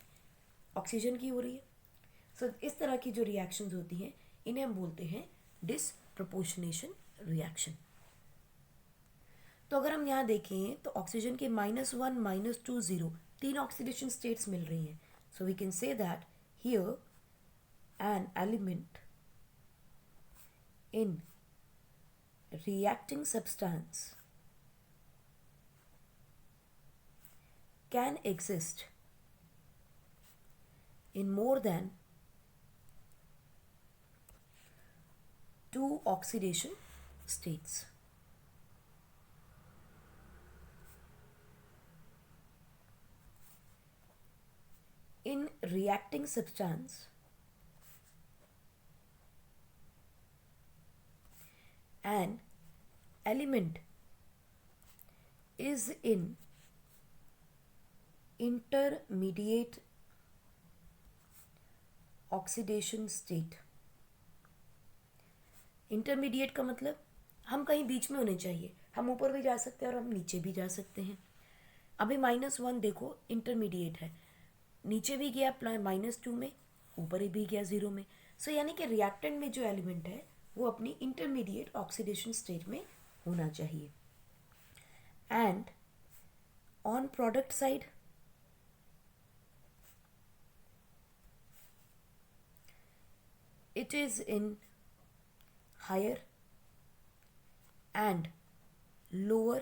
ऑक्सीजन की हो रही है. सो इस तरह की जो रिएक्शंस होती हैं इन्हें हम बोलते हैं डिसप्रपोर्शनेशन रिएक्शन. तो अगर हम यहाँ देखें तो ऑक्सीजन के -1, -2, 0 तीन ऑक्सीडेशन स्टेट्स मिल रही हैं. So we can say that here an element in reacting substance can exist in more than 2 oxidation states. In reacting substance, an element is in intermediate oxidation state. Intermediate का मतलब हम कहीं बीच में होने चाहिए, हम ऊपर भी जा सकते हैं और हम नीचे भी जा सकते हैं. अभी -1 देखो इंटरमीडिएट है, नीचे भी गया -2 में, ऊपर भी गया 0 में. सो यानी कि रिएक्टेंट में जो एलिमेंट है वो अपनी इंटरमीडिएट ऑक्सीडेशन स्टेट में होना चाहिए. And on product side it is in higher and lower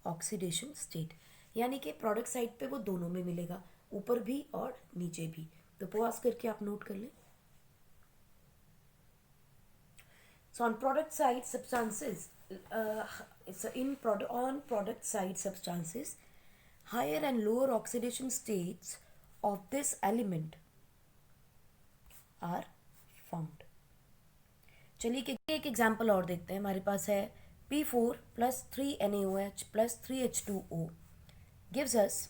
oxidation state. यानी कि प्रोडक्ट साइड पे वो दोनों में मिलेगा, ऊपर भी और नीचे भी. तो पॉज करके आप नोट कर लें. So on product side substances, on product side substances, higher and lower oxidation states of this element are found. चलिए कि एक एग्जाम्पल और देखते हैं. हमारे पास है P4 plus 3NaOH plus 3H2O gives us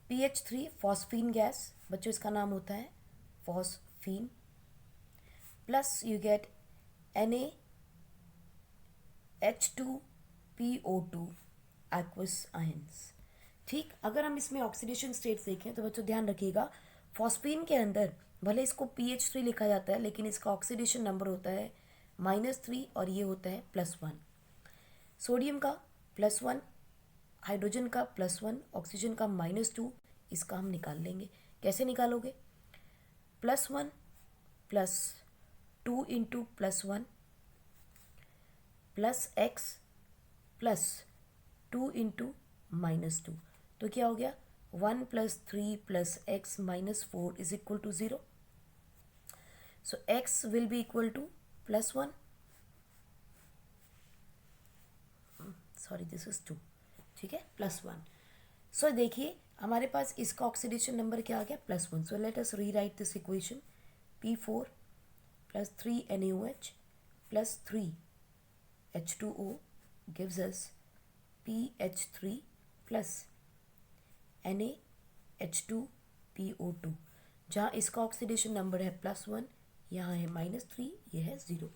PH3 phosphine gas. बच्चों इसका नाम होता है phosphine. Plus you get NaH2PO2 aqueous ions. ठीक, अगर हम इसमें ऑक्सीडेशन स्टेट्स देखें तो बच्चों ध्यान रखिएगा, फॉस्फीन के अंदर भले इसको PH3 लिखा जाता है लेकिन इसका ऑक्सीडेशन नंबर होता है -3 और ये होता है +1. सोडियम का +1, हाइड्रोजन का +1, ऑक्सीजन का -2. इसका हम निकाल लेंगे. कैसे निकालोगे? +1 + 2 × +1 + x + 2 × -2. तो क्या हो गया? 1 + 3 + x - 4 is equal to 0. So x will be equal to +1. Sorry, this is 2. ठीक है, +1. सो देखिए हमारे पास इसका ऑक्सीडेशन नंबर क्या आ गया? +1. So let us rewrite this equation. P4 + 3NaOH + 3H2O gives us PH3 + NaH2PO2. जहाँ इसका ऑक्सीडेशन नंबर है +1, यहाँ है -3, ये है 0.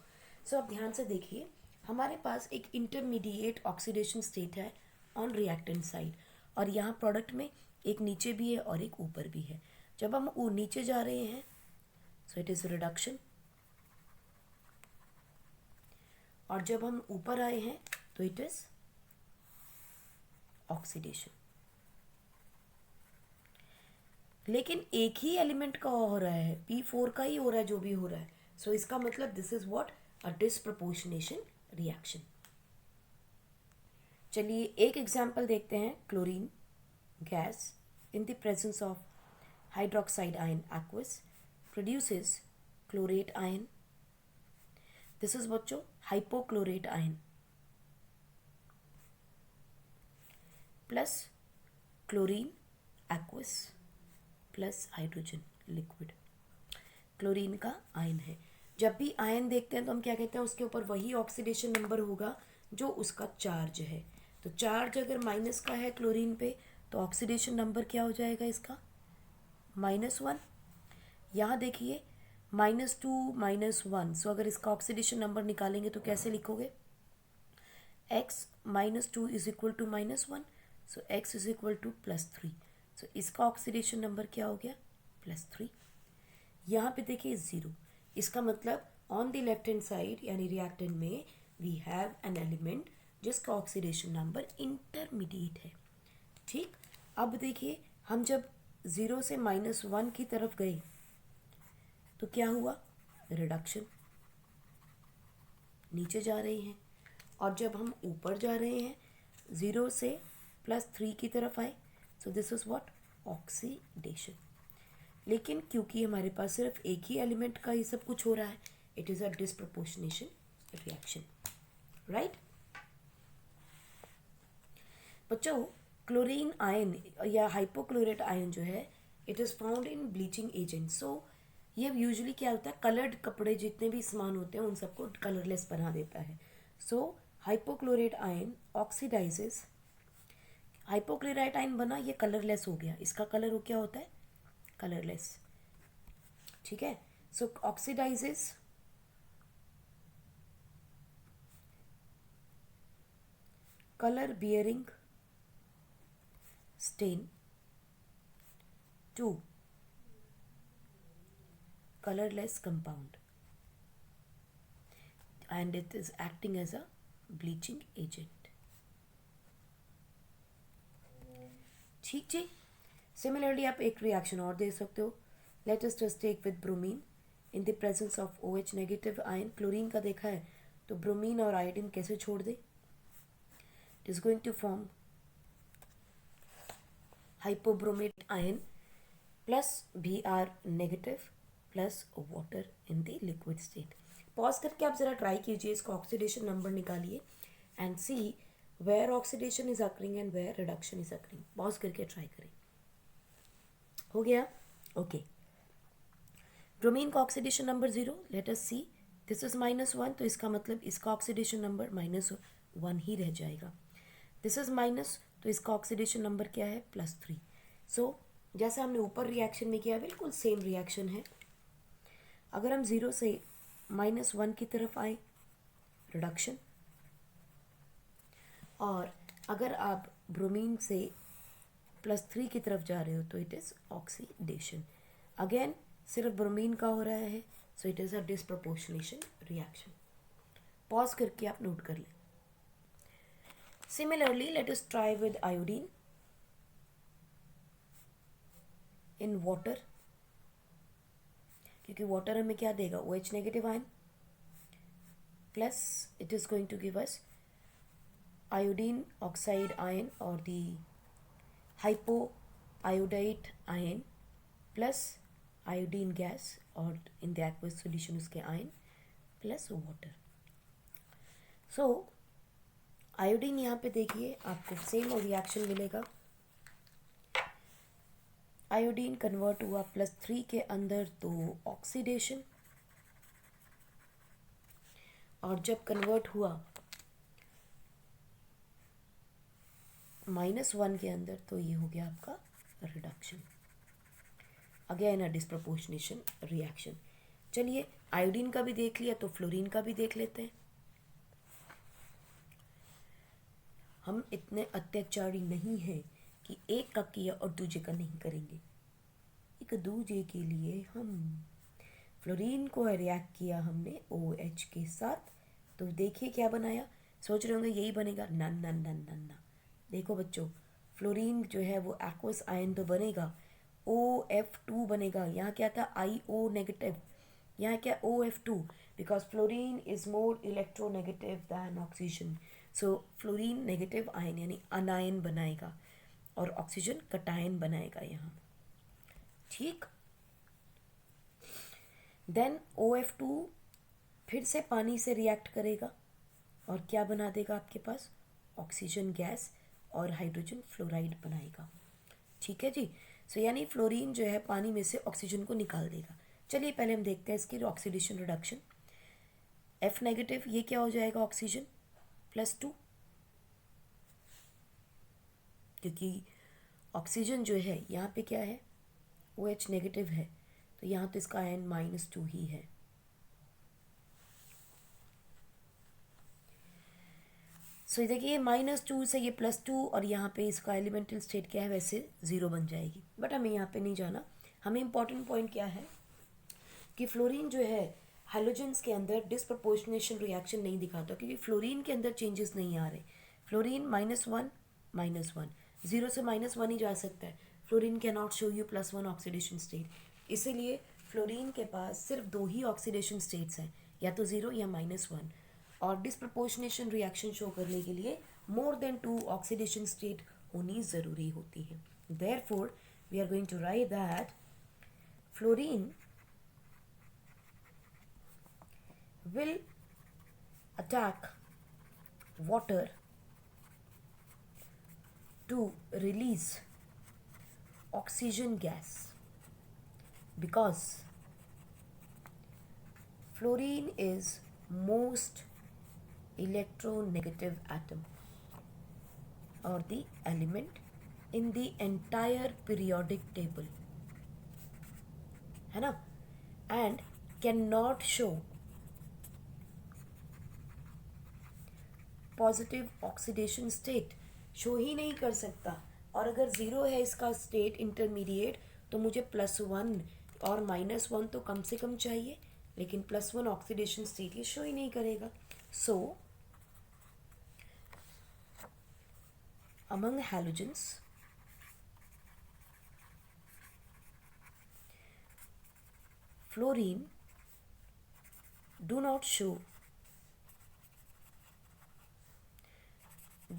सो अब ध्यान से देखिए, हमारे पास एक इंटरमीडिएट ऑक्सीडेशन स्टेट है ऑन रिएक्टेंट साइड, और यहाँ प्रोडक्ट में एक नीचे भी है और एक ऊपर भी है. जब हम नीचे जा रहे हैं सो इट इज़ रिडक्शन, और जब हम ऊपर आए हैं तो इट इज़ ऑक्सीडेशन. लेकिन एक ही एलिमेंट का हो रहा है, P4 का ही हो रहा है जो भी हो रहा है. सो इसका मतलब this is what? A disproportionation reaction. चलिए एक एग्जाम्पल देखते हैं. Chlorine gas in the presence of hydroxide ion aqueous produces chlorate ion. This is बच्चों hypochlorite ion plus chlorine aqueous plus hydrogen liquid. Chlorine का आयन है. जब भी आयन देखते हैं तो हम क्या कहते हैं? उसके ऊपर वही ऑक्सीडेशन नंबर होगा जो उसका चार्ज है. तो चार्ज अगर माइनस का है क्लोरीन पे तो ऑक्सीडेशन नंबर क्या हो जाएगा इसका? -1. यहाँ देखिए -2 -1. सो अगर इसका ऑक्सीडेशन नंबर निकालेंगे तो कैसे लिखोगे? x -2 is equal to -1. So x is equal to +3. So इसका ऑक्सीडेशन नंबर क्या हो गया? +3. यहाँ पे देखिए 0. इसका मतलब on the left hand side यानी रिएक्टेंट में वी हैव एन एलिमेंट जिसका ऑक्सीडेशन नंबर इंटरमीडिएट है. ठीक, अब देखिए हम जब 0 से -1 की तरफ गए तो क्या हुआ? रिडक्शन, नीचे जा रहे हैं. और जब हम ऊपर जा रहे हैं 0 से +3 की तरफ आए, सो दिस इज व्हाट? ऑक्सीडेशन. लेकिन क्योंकि हमारे पास सिर्फ एक ही एलिमेंट का ये सब कुछ हो रहा है, it is a disproportionation reaction. Right बच्चों, क्लोरीन आयन या हाइपोक्लोरेट आयन जो है it is found in bleaching agent. So ये यूजुअली क्या होता है, कलर्ड कपड़े जितने भी सामान होते हैं उन सबको कलरलेस बना देता है. So hypochlorite ion oxidises. Hypochlorite ion बना, ये कलरलेस हो गया, इसका कलर वो क्या होता है, कलरलेस. ठीक है. सो oxidises color bearing stain to colorless compound and it is acting as a bleaching agent. ठीक जी. सिमिलरली आप एक रिएक्शन और दे सकते हो. Let us just take with bromine in the presence of OH negative ion. Chlorine का देखा है तो ब्रोमीन और आयोडीन कैसे छोड़ दे. It is going to form hypobromate ion plus Br negative plus water in the liquid state. Pause करके आप ज़रा ट्राई कीजिए, इसका ऑक्सीडेशन नंबर निकालिए and see where oxidation is occurring and where reduction is occurring. Pause करके ट्राई करें. हो गया. ओके. ब्रोमीन का oxidation number 0. Let us see. This is -1 तो इसका मतलब इसका ऑक्सीडेशन नंबर -1 ही रह जाएगा. दिस इज माइनस तो इसका ऑक्सीडेशन नंबर क्या है, +3. सो जैसे हमने ऊपर रिएक्शन में किया बिल्कुल सेम रिएक्शन है. अगर हम 0 से -1 की तरफ आए, रिडक्शन. और अगर आप ब्रोमीन से +3 की तरफ जा रहे हो तो इट इज़ ऑक्सीडेशन. अगेन सिर्फ ब्रोमीन का हो रहा है, so it is a disproportionation reaction. Pause करके आप नोट कर लें. Similarly, let us try with iodine in water. क्योंकि वाटर हमें क्या देगा, OH negative ion plus it is going to give us iodine oxide ion और the hypoiodite ion plus iodine gas और इन द एक्वस सोल्यूशन उसके ion plus water. So iodine यहाँ पे देखिए आपको सेम रिएक्शन मिलेगा. आयोडीन कन्वर्ट हुआ +3 के अंदर तो ऑक्सीडेशन, और जब कन्वर्ट हुआ -1 के अंदर तो ये हो गया आपका reduction. Again a disproportionation reaction. चलिए आयोडीन का भी देख लिया तो फ्लोरीन का भी देख लेते हैं. हम इतने अत्याचारी नहीं हैं कि एक का किया और दूजे का नहीं करेंगे. एक दूजे के लिए हम फ्लोरीन को रिएक्ट किया हमने OH के साथ, तो देखिए क्या बनाया. सोच रहे होंगे यही बनेगा. ना ना ना ना ना. देखो बच्चों, फ्लोरीन जो है वो एक्वस आयन तो बनेगा, OF2 बनेगा. यहाँ क्या था, IO नेगेटिव. यहाँ क्या, OF2, because fluorine is more electronegative than oxygen. So fluorine negative ion यानी अनायन बनाएगा और ऑक्सीजन कटायन बनाएगा यहाँ. ठीक. देन OF2 फिर से पानी से रिएक्ट करेगा और क्या बना देगा आपके पास, ऑक्सीजन गैस और हाइड्रोजन फ्लोराइड बनाएगा. ठीक है जी. सो यानी फ्लोरीन जो है पानी में से ऑक्सीजन को निकाल देगा. चलिए पहले हम देखते हैं इसकी ऑक्सीडेशन रिडक्शन. F नेगेटिव ये क्या हो जाएगा, ऑक्सीजन +2, क्योंकि ऑक्सीजन जो है यहाँ पे क्या है, OH नेगेटिव है, तो यहाँ तो इसका आयन -2 ही है. सो देखिए -2 से ये +2 और यहाँ पे इसका एलिमेंटल स्टेट क्या है, वैसे 0 बन जाएगी. बट हमें यहाँ पे नहीं जाना. हमें इम्पॉर्टेंट पॉइंट क्या है कि फ्लोरीन जो है हैलोजेंस के अंदर डिस्प्रपोर्शनेशन रिएक्शन नहीं दिखाता, क्योंकि फ्लोरीन के अंदर चेंजेस नहीं आ रहे. फ्लोरीन -1 -1, 0 से -1 ही जा सकता है. Fluorine can not show you +1 oxidation state. इसीलिए फ्लोरीन के पास सिर्फ 2 ही ऑक्सीडेशन स्टेट्स हैं, या तो 0 या -1. और डिस्प्रपोर्शनेशन रिएक्शन शो करने के लिए मोर देन 2 ऑक्सीडेशन स्टेट होनी ज़रूरी होती है. Therefore we are going to write that fluorine will attack water to release oxygen gas, because Fluorine is most electronegative atom or the element in the entire periodic table, है ना, and cannot show positive oxidation state, show ही नहीं कर सकता। और अगर ज़ीरो है इसका स्टेट इंटरमीडिएट, तो मुझे +1 और -1 तो कम से कम चाहिए, लेकिन +1 ऑक्सीडेशन स्टेट ये शो ही नहीं करेगा। सो among halogens fluorine do not show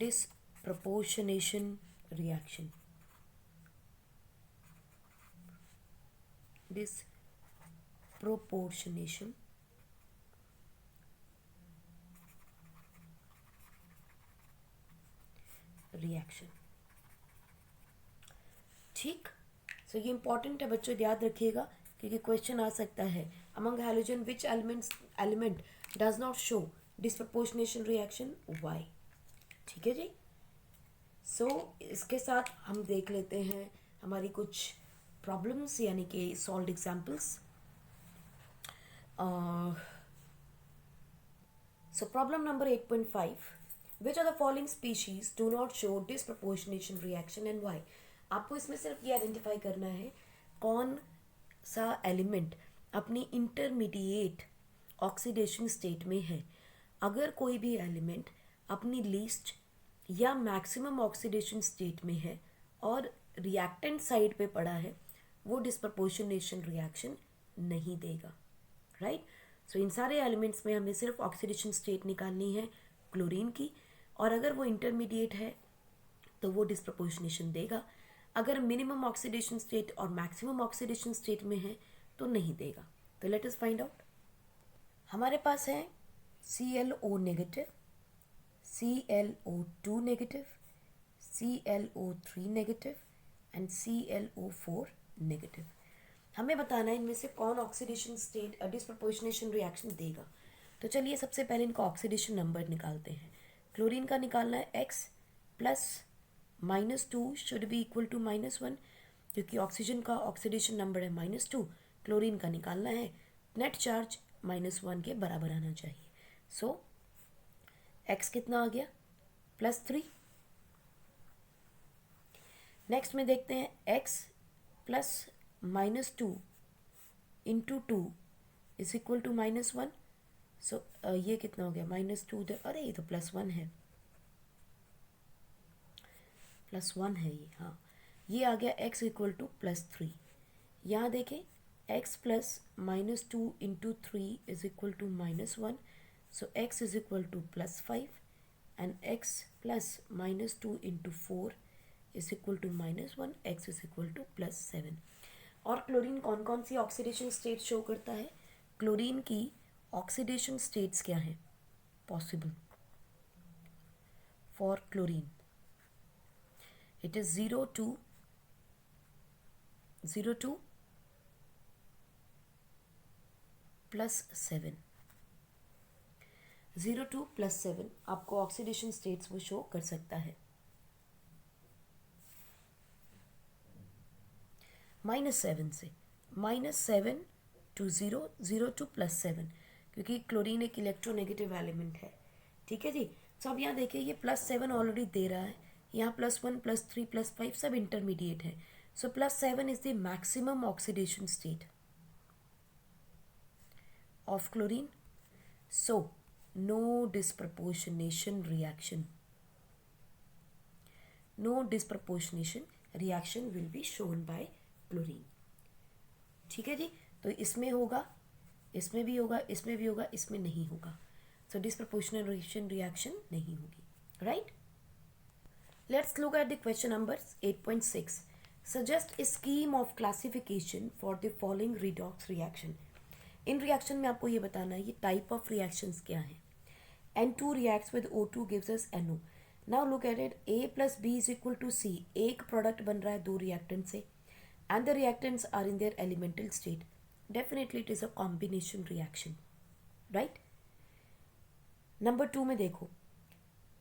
disproportionation reaction. Disproportionation reaction, ठीक। सो ये इंपॉर्टेंट है बच्चों, याद रखिएगा, क्योंकि क्वेश्चन आ सकता है among halogen which element does not show disproportionation reaction, why. ठीक है जी। सो इसके साथ हम देख लेते हैं हमारी कुछ प्रॉब्लम्स, यानी कि solved examples. So problem number 8.5, which are the following species do not show disproportionation reaction and why. आपको इसमें सिर्फ ये आइडेंटिफाई करना है कौन सा एलिमेंट अपनी इंटरमीडिएट ऑक्सीडेशन स्टेट में है। अगर कोई भी एलिमेंट अपनी लीस्ट या मैक्सिमम ऑक्सीडेशन स्टेट में है और रिएक्टेंट साइड पे पड़ा है, वो डिस्प्रपोर्शनेशन रिएक्शन नहीं देगा, राइट। सो इन सारे एलिमेंट्स में हमें सिर्फ ऑक्सीडेशन स्टेट निकालनी है क्लोरीन की, और अगर वो इंटरमीडिएट है तो वो डिस्प्रपोर्शनेशन देगा। अगर मिनिमम ऑक्सीडेशन स्टेट और मैक्सिमम ऑक्सीडेशन स्टेट में है तो नहीं देगा। तो लेट अस फाइंड आउट। हमारे पास है ClO negative, ClO2 negative, ClO3 negative and ClO4 negative. हमें बताना है इनमें से कौन ऑक्सीडेशन स्टेट डिस्प्रपोर्शनेशन रिएक्शन देगा। तो चलिए सबसे पहले इनका ऑक्सीडेशन नंबर निकालते हैं। क्लोरीन का निकालना है X plus -2 should be equal to -1, क्योंकि ऑक्सीजन का ऑक्सीडेशन नंबर है -2। क्लोरीन का निकालना है नेट चार्ज -1 के बराबर आना चाहिए। सो X कितना आ गया, +3। नेक्स्ट में देखते हैं X plus -2 into 2 is equal to -1। सो ये कितना हो गया, -2, अरे ये तो +1 है, +1 है ये, हाँ। ये आ गया X इक्वल टू +3। यहाँ देखें X plus -2 into 3 is equal to -1, so X is equal to +5 and X plus -2 into 4 is equal to -1, X is equal to +7। और क्लोरीन कौन कौन सी ऑक्सीडेशन स्टेट शो करता है? क्लोरीन की ऑक्सीडेशन स्टेट्स क्या हैं possible for chlorine? It is 0 to +7। 0 to +7 आपको ऑक्सीडेशन स्टेट्स वो शो कर सकता है। -7 से, -7 to 0, 0 to +7, क्योंकि क्लोरीन एक इलेक्ट्रोनेगेटिव एलिमेंट है। ठीक है जी। तो अब यहाँ देखिए ये +7 ऑलरेडी दे रहा है, यहाँ +1 +3 +5 सब इंटरमीडिएट है। सो +7 is the maximum oxidation state of chlorine, so no disproportionation reaction will be shown by chlorine। ठीक है जी। तो इसमें होगा, इसमें भी होगा, इसमें भी होगा, इसमें नहीं होगा। so disproportionation reaction नहीं होगी, right? Let's look at the question number 8.6. Suggest a scheme of classification for the following redox reaction। In reaction में आपको ये बताना है ये टाइप ऑफ रिएक्शंस क्या हैं। N2 reacts with O2 gives us NO। Now look at it, A plus B is equal to C। एक प्रोडक्ट बन रहा है दो रिएक्टेंट से, and the reactants are in their elemental state। Definitely it is a combination reaction। Right. Number 2 में देखो,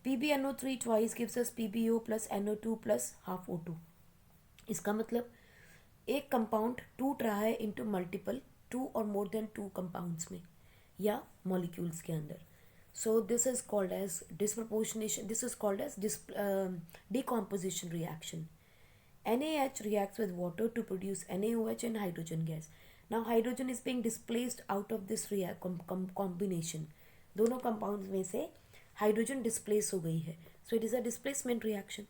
PbNO3 twice gives us PbO plus NO2 plus half O2। इसका मतलब एक कंपाउंड टूट रहा है इनटू मल्टीपल 2 और मोर देन 2 कंपाउंड्स में या मॉलिक्यूल्स के अंदर। So this is called as disproportionation, this is called as decomposition reaction. NaH reacts with water to produce NaOH and hydrogen gas. Now hydrogen is being displaced out of this combination. दोनों compounds में से हाइड्रोजन डिस्प्लेस हो गई है, so it is a displacement reaction.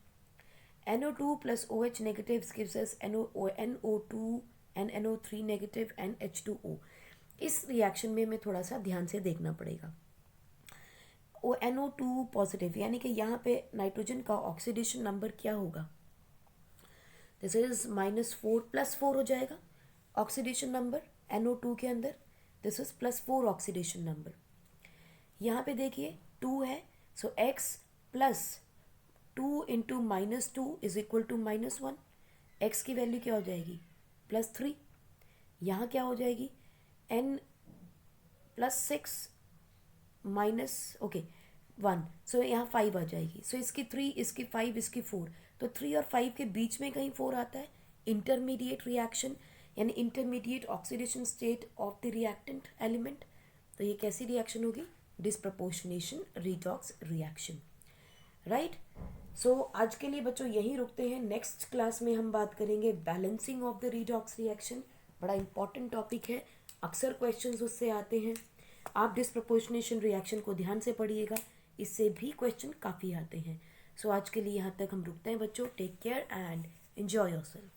NO2 plus OH negatives gives us NO2 and NO3 negative and H2O। इस रिएक्शन में हमें थोड़ा सा ध्यान से देखना पड़ेगा। NO2 पॉजिटिव यानी कि यहाँ पे नाइट्रोजन का ऑक्सीडेशन नंबर क्या होगा, दिस इज -4 +4 हो जाएगा ऑक्सीडेशन नंबर NO2 के अंदर, दिस इज +4 ऑक्सीडेशन नंबर। यहाँ पे देखिए 2 है, so x plus 2 into -2 is equal to -1। x की वैल्यू क्या हो जाएगी, +3। यहाँ क्या हो जाएगी, n +6 -1, सो यहाँ 5 आ जाएगी। सो इसकी 3, इसकी 5, इसकी 4, तो 3 और 5 के बीच में कहीं 4 आता है। इंटरमीडिएट रिएक्शन यानी intermediate oxidation state of the reactant element. तो ये कैसी रिएक्शन होगी, डिस्प्रपोर्शनेशन रिडॉक्स रिएक्शन, राइट। सो आज के लिए बच्चों यहीं रुकते हैं। नेक्स्ट क्लास में हम बात करेंगे balancing of the redox reaction. बड़ा इंपॉर्टेंट टॉपिक है, अक्सर क्वेश्चंस उससे आते हैं। आप डिस्प्रपोर्शनेशन रिएक्शन को ध्यान से पढ़िएगा, इससे भी क्वेश्चन काफ़ी आते हैं। सो आज के लिए यहाँ तक हम रुकते हैं बच्चों। Take care and enjoy yourself.